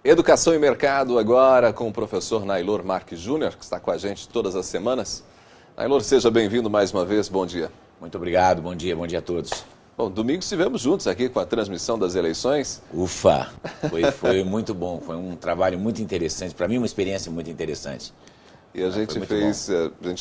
Educação e Mercado agora com o professor Nailor Marques Júnior, que está com a gente todas as semanas. Nailor, seja bem-vindo mais uma vez, bom dia. Muito obrigado, bom dia a todos. Bom, domingo estivemos juntos aqui com a transmissão das eleições. Ufa, foi muito bom, foi um trabalho muito interessante, para mim uma experiência muito interessante. E a gente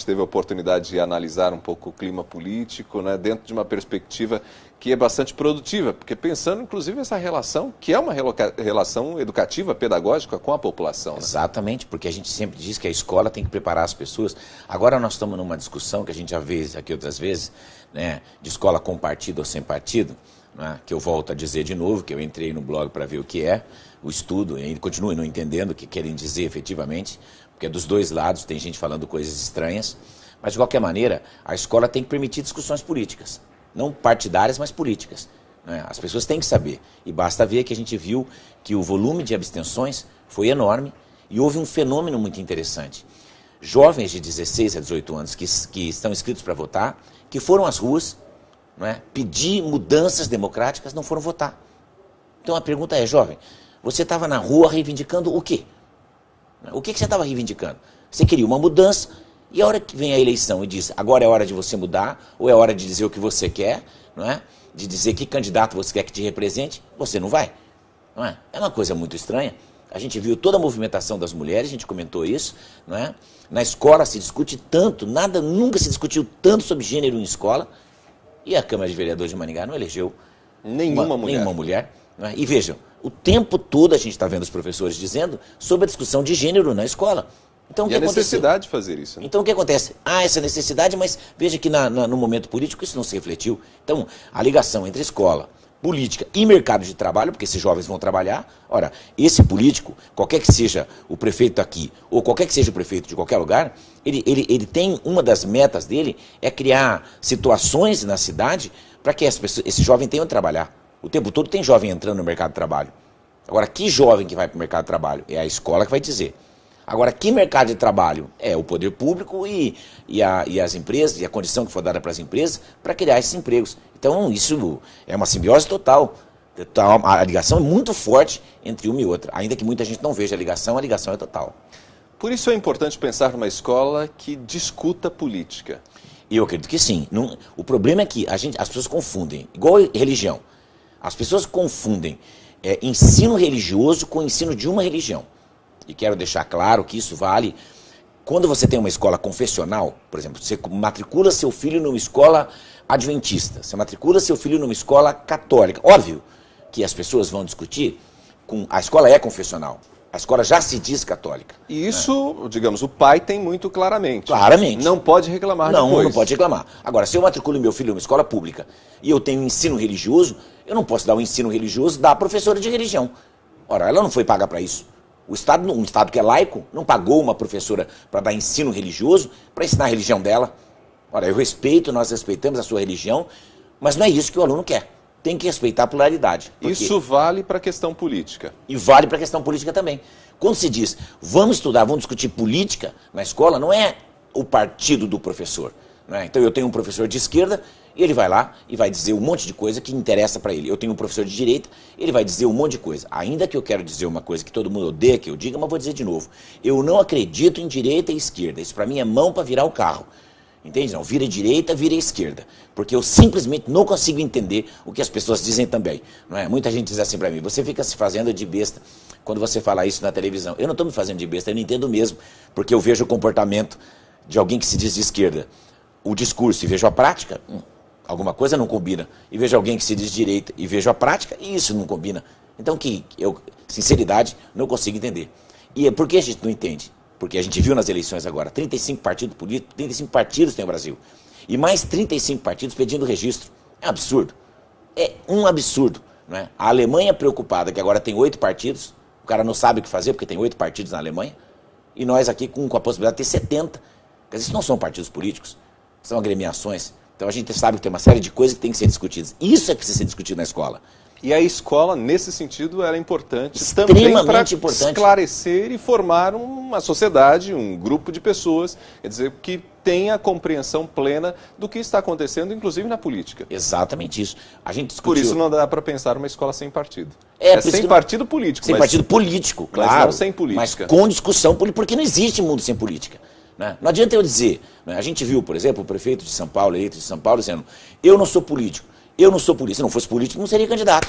teve a oportunidade de analisar um pouco o clima político, né, dentro de uma perspectiva que é bastante produtiva, porque pensando inclusive essa relação, que é uma relação educativa, pedagógica com a população. Né? Exatamente, porque a gente sempre diz que a escola tem que preparar as pessoas. Agora nós estamos numa discussão que a gente já fez aqui outras vezes, né, de escola com partido ou sem partido, né, que eu volto a dizer de novo, que eu entrei no blog para ver o que é o estudo, e continuo não entendendo o que querem dizer efetivamente, porque dos dois lados tem gente falando coisas estranhas, mas de qualquer maneira a escola tem que permitir discussões políticas, não partidárias, mas políticas. Né? As pessoas têm que saber, e basta ver que a gente viu que o volume de abstenções foi enorme e houve um fenômeno muito interessante. Jovens de 16 a 18 anos que estão inscritos para votar, que foram às ruas, né, pedir mudanças democráticas, não foram votar. Então a pergunta é, jovem, você estava na rua reivindicando o quê? O que você estava reivindicando? Você queria uma mudança, e a hora que vem a eleição e diz, agora é hora de você mudar, ou é hora de dizer o que você quer, não é? De dizer que candidato você quer que te represente, você não vai. Não é? É uma coisa muito estranha. A gente viu toda a movimentação das mulheres, a gente comentou isso, não é? Na escola se discute tanto, nunca se discutiu tanto sobre gênero em escola, e a Câmara de Vereadores de Maringá não elegeu nenhuma mulher. Não é? E vejam, o tempo todo a gente está vendo os professores dizendo sobre a discussão de gênero na escola. Então, e a necessidade de fazer isso. Né? Então o que acontece? Há essa necessidade, mas veja que no momento político isso não se refletiu. Então a ligação entre escola, política e mercado de trabalho, porque esses jovens vão trabalhar. Ora, esse político, qualquer que seja o prefeito aqui, ou qualquer que seja o prefeito de qualquer lugar, ele tem, uma das metas dele é criar situações na cidade para que esse jovem tenha onde trabalhar. O tempo todo tem jovem entrando no mercado de trabalho. Agora, que jovem que vai para o mercado de trabalho? É a escola que vai dizer. Agora, que mercado de trabalho? É o poder público e as empresas, e a condição que for dada para as empresas para criar esses empregos. Então, isso é uma simbiose total. A ligação é muito forte entre uma e outra. Ainda que muita gente não veja a ligação é total. Por isso é importante pensar numa escola que discuta política. Eu acredito que sim. O problema é que as pessoas confundem, igual religião. As pessoas confundem ensino religioso com ensino de uma religião. E quero deixar claro que isso vale quando você tem uma escola confessional, por exemplo, você matricula seu filho numa escola adventista, você matricula seu filho numa escola católica. Óbvio que as pessoas vão discutir, a escola é confessional, a escola já se diz católica. E isso, digamos, o pai tem muito claramente. Claramente. Não pode reclamar depois. Não pode reclamar. Agora, se eu matriculo meu filho numa escola pública e eu tenho ensino religioso, eu não posso dar o ensino religioso da professora de religião. Ora, ela não foi paga para isso. Um Estado que é laico não pagou uma professora para dar ensino religioso, para ensinar a religião dela. Ora, nós respeitamos a sua religião, mas não é isso que o aluno quer. Tem que respeitar a pluralidade. Isso vale para a questão política. E vale para a questão política também. Quando se diz, vamos estudar, vamos discutir política na escola, não é o partido do professor. Não é? Então eu tenho um professor de esquerda, e ele vai lá e vai dizer um monte de coisa que interessa para ele. Eu tenho um professor de direita, ele vai dizer um monte de coisa. Ainda que eu quero dizer uma coisa que todo mundo odeia que eu diga, mas vou dizer de novo. Eu não acredito em direita e esquerda. Isso para mim é mão para virar o carro. Entende? Não, vira direita, vira esquerda. Porque eu simplesmente não consigo entender o que as pessoas dizem também. Não é? Muita gente diz assim para mim, você fica se fazendo de besta quando você fala isso na televisão. Eu não estou me fazendo de besta, eu não entendo mesmo. Porque eu vejo o comportamento de alguém que se diz de esquerda. O discurso e vejo a prática, alguma coisa não combina. E vejo alguém que se diz de direita e vejo a prática, e isso não combina. Então, sinceridade, não consigo entender. E por que a gente não entende? Porque a gente viu nas eleições agora, 35 partidos políticos, 35 partidos tem o Brasil. E mais 35 partidos pedindo registro. É um absurdo. É um absurdo. Não é? A Alemanha preocupada que agora tem 8 partidos, o cara não sabe o que fazer porque tem 8 partidos na Alemanha, e nós aqui com a possibilidade de ter 70. Quer dizer, isso não são partidos políticos, são agremiações. Então a gente sabe que tem uma série de coisas que tem que ser discutidas. Isso é que precisa ser discutido na escola. E a escola, nesse sentido, ela é importante também para esclarecer e formar uma sociedade, um grupo de pessoas, quer dizer, que tenha a compreensão plena do que está acontecendo, inclusive na política. Exatamente isso. A gente discutiu... Por isso não dá para pensar uma escola sem partido. É sem partido político. Sem partido político, claro. Mas não sem política. Mas com discussão política, porque não existe mundo sem política. Né? Não adianta eu dizer, né? A gente viu, por exemplo, o prefeito de São Paulo, eleito de São Paulo, dizendo, eu não sou político, eu não sou político. Se não fosse político, não seria candidato.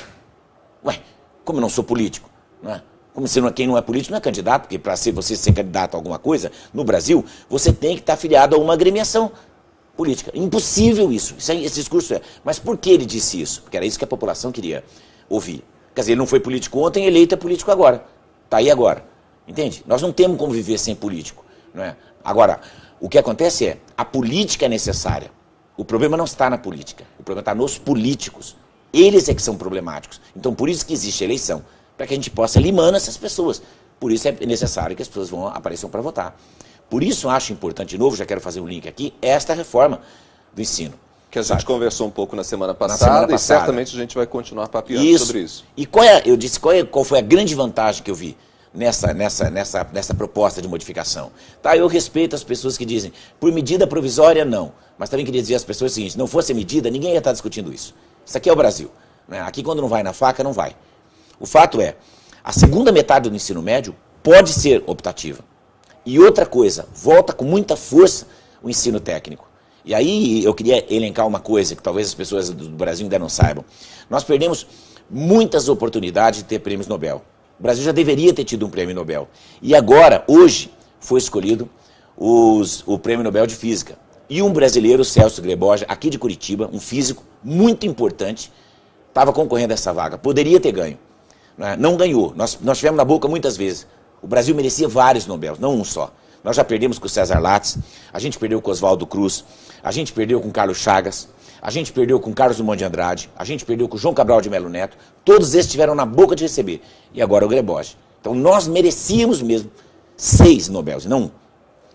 Ué, como eu não sou político? Não é? Como quem não é político não é candidato, porque para você ser candidato a alguma coisa, no Brasil, você tem que estar afiliado a uma agremiação política. Impossível isso. Esse discurso é. Mas por que ele disse isso? Porque era isso que a população queria ouvir. Quer dizer, ele não foi político ontem, eleito é político agora. Está aí agora. Entende? Nós não temos como viver sem político. Não é? Agora, o que acontece é, a política é necessária. O problema não está na política. O problema está nos políticos. Eles é que são problemáticos. Então, por isso que existe eleição. Para que a gente possa limando essas pessoas. Por isso é necessário que as pessoas apareçam para votar. Por isso acho importante, de novo, já quero fazer um link aqui, esta reforma do ensino. Que a gente conversou um pouco na semana passada e certamente a gente vai continuar papeando sobre isso. E qual foi a grande vantagem que eu vi nessa proposta de modificação? Tá, eu respeito as pessoas que dizem, por medida provisória, não. Mas também queria dizer às pessoas o seguinte, não fosse a medida, ninguém ia estar discutindo isso. Isso aqui é o Brasil. Né? Aqui quando não vai na faca, não vai. O fato é, a segunda metade do ensino médio pode ser optativa. E outra coisa, volta com muita força o ensino técnico. E aí eu queria elencar uma coisa que talvez as pessoas do Brasil ainda não saibam. Nós perdemos muitas oportunidades de ter prêmios Nobel. O Brasil já deveria ter tido um prêmio Nobel. E agora, hoje, foi escolhido o prêmio Nobel de Física. E um brasileiro, Celso Grebógia, aqui de Curitiba, um físico muito importante, estava concorrendo a essa vaga. Poderia ter ganho. Não ganhou. Nós tivemos na boca muitas vezes. O Brasil merecia vários Nobel, não um só. Nós já perdemos com o César Lattes, a gente perdeu com o Oswaldo Cruz, a gente perdeu com o Carlos Chagas, a gente perdeu com o Carlos Drummond de Andrade, a gente perdeu com o João Cabral de Melo Neto. Todos esses estiveram na boca de receber. E agora o Grebógia. Então nós merecíamos mesmo 6 Nobels, não um.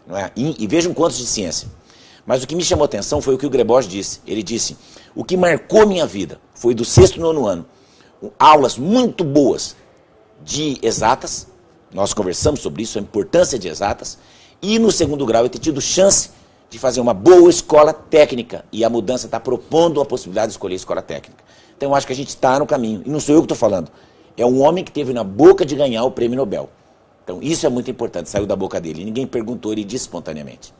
Não é? E vejam quantos de ciência. Mas o que me chamou a atenção foi o que o Grebógia disse. Ele disse, o que marcou minha vida foi do 6º e 9º ano. Aulas muito boas de exatas, nós conversamos sobre isso, a importância de exatas, e no 2º grau eu ter tido chance de fazer uma boa escola técnica, e a mudança está propondo a possibilidade de escolher escola técnica. Então eu acho que a gente está no caminho, e não sou eu que estou falando, é um homem que teve na boca de ganhar o prêmio Nobel. Então isso é muito importante, saiu da boca dele, ninguém perguntou, ele disse espontaneamente.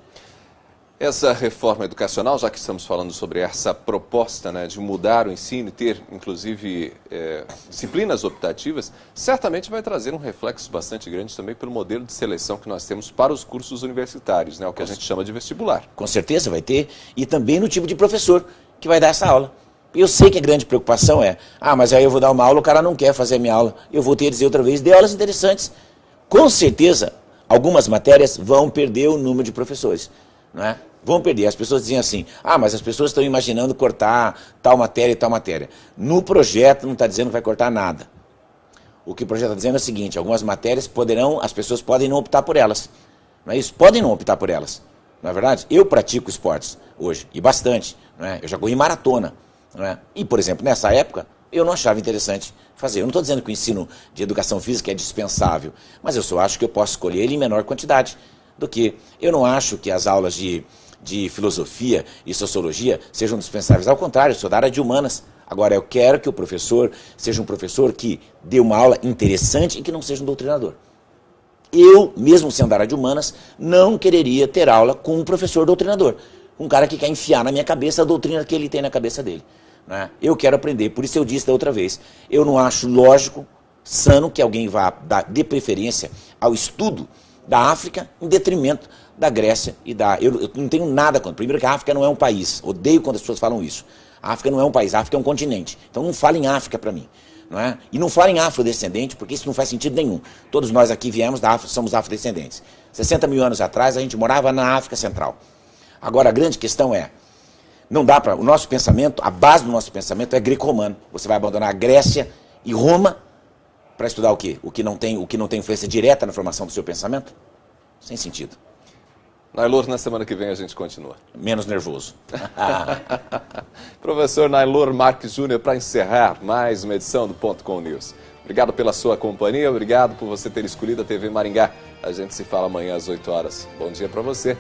Essa reforma educacional, já que estamos falando sobre essa proposta, né, de mudar o ensino e ter, inclusive, disciplinas optativas, certamente vai trazer um reflexo bastante grande também pelo modelo de seleção que nós temos para os cursos universitários, né, o que a gente chama de vestibular. Com certeza vai ter, e também no tipo de professor que vai dar essa aula. Eu sei que a grande preocupação é, mas aí eu vou dar uma aula, o cara não quer fazer a minha aula. Eu vou ter que dizer outra vez, dê aulas interessantes. Com certeza, algumas matérias vão perder o número de professores, não é? Vão perder. As pessoas dizem assim, mas as pessoas estão imaginando cortar tal matéria e tal matéria. No projeto não está dizendo que vai cortar nada. O que o projeto está dizendo é o seguinte, algumas matérias as pessoas podem não optar por elas. Não é isso? Podem não optar por elas. Não é verdade? Eu pratico esportes hoje, e bastante. Não é? Eu já corri maratona. Não é? E, por exemplo, nessa época, eu não achava interessante fazer. Eu não estou dizendo que o ensino de educação física é dispensável, mas eu só acho que eu posso escolher ele em menor quantidade do que... Eu não acho que as aulas de filosofia e sociologia sejam dispensáveis. Ao contrário, eu sou da área de humanas. Agora, eu quero que o professor seja um professor que dê uma aula interessante e que não seja um doutrinador. Eu, mesmo sendo da área de humanas, não quereria ter aula com um professor doutrinador. Um cara que quer enfiar na minha cabeça a doutrina que ele tem na cabeça dele. Né? Eu quero aprender, por isso eu disse da outra vez, eu não acho lógico, sano, que alguém vá dê preferência ao estudo da África em detrimento da Grécia e eu não tenho nada contra. Primeiro que a África não é um país. Odeio quando as pessoas falam isso. A África não é um país, a África é um continente. Então não fala em África para mim. Não é? E não fala em afrodescendente, porque isso não faz sentido nenhum. Todos nós aqui viemos da África, somos afrodescendentes. 60 mil anos atrás a gente morava na África Central. Agora a grande questão é, não dá para... O nosso pensamento, a base do nosso pensamento é greco-romano. Você vai abandonar a Grécia e Roma para estudar o quê? O que não tem influência direta na formação do seu pensamento? Sem sentido. Nailor, na semana que vem a gente continua. Menos nervoso. Professor Nailor Marques Júnior, para encerrar mais uma edição do Ponto Com News. Obrigado pela sua companhia, obrigado por você ter escolhido a TV Maringá. A gente se fala amanhã às 8 horas. Bom dia para você.